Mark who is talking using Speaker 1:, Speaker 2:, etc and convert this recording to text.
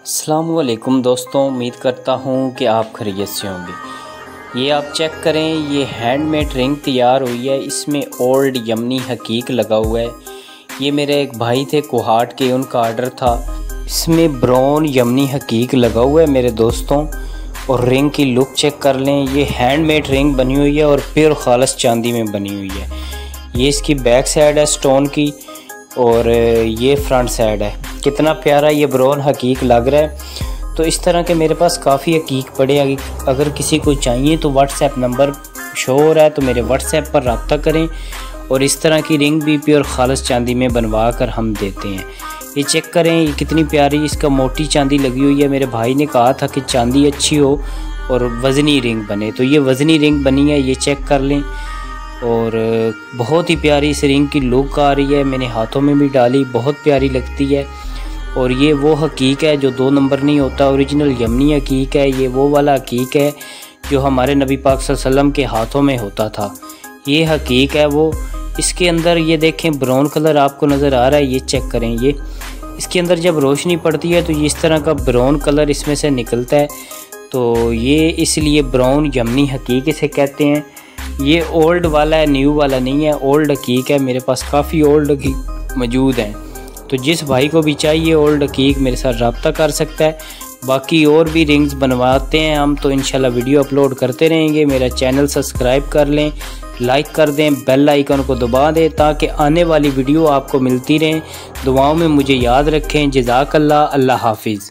Speaker 1: अस्सलामुअलैकुम दोस्तों, उम्मीद करता हूँ कि आप खैरियत से होंगे। ये आप चेक करें, ये हैंडमेड रिंग तैयार हुई है। इसमें ओल्ड यमनी हकीक लगा हुआ है। ये मेरे एक भाई थे कोहाट के, उनका ऑर्डर था। इसमें ब्राउन यमनी हकीक लगा हुआ है मेरे दोस्तों। और रिंग की लुक चेक कर लें, ये हैंडमेड रिंग बनी हुई है और प्योर खालस चांदी में बनी हुई है। ये इसकी बैक साइड है स्टोन की और ये फ्रंट साइड है। कितना प्यारा ये ब्राउन हकीक लग रहा है। तो इस तरह के मेरे पास काफ़ी हकीक पड़े। अगर किसी को चाहिए तो व्हाट्सएप नंबर शो हो रहा है, तो मेरे व्हाट्सएप पर रब्ता करें। और इस तरह की रिंग भी प्योर खालस चांदी में बनवा कर हम देते हैं। ये चेक करें, ये कितनी प्यारी इसका मोटी चांदी लगी हुई है। मेरे भाई ने कहा था कि चांदी अच्छी हो और वज़नी रिंग बने, तो ये वज़नी रिंग बनी है। ये चेक कर लें। और बहुत ही प्यारी इस रिंग की लुक आ रही है। मैंने हाथों में भी डाली, बहुत प्यारी लगती है। और ये वो हकीक है जो 2 नंबर नहीं होता, ओरिजिनल यमनी हकीक है। ये वो वाला हकीक है जो हमारे नबी पाक सल्लल्लाहु अलैहि वसल्लम के हाथों में होता था। ये हकीक है वो। इसके अंदर ये देखें, ब्राउन कलर आपको नज़र आ रहा है। ये चेक करें, ये इसके अंदर जब रोशनी पड़ती है तो ये इस तरह का ब्राउन कलर इसमें से निकलता है। तो ये इसलिए ब्राउन यमनी हकीक इसे कहते हैं। ये ओल्ड वाला है, न्यू वाला नहीं है। ओल्ड हकीक है, मेरे पास काफ़ी ओल्ड हकीक मौजूद हैं। तो जिस भाई को भी चाहिए ओल्ड हकीक, मेरे साथ रब्ता कर सकता है। बाकी और भी रिंग्स बनवाते हैं हम, तो इंशाल्लाह वीडियो अपलोड करते रहेंगे। मेरा चैनल सब्सक्राइब कर लें, लाइक कर दें, बेल आइकन को दबा दें ताकि आने वाली वीडियो आपको मिलती रहें। दुआओं में मुझे याद रखें। जज़ाकल्लाह। अल्लाह हाफिज़।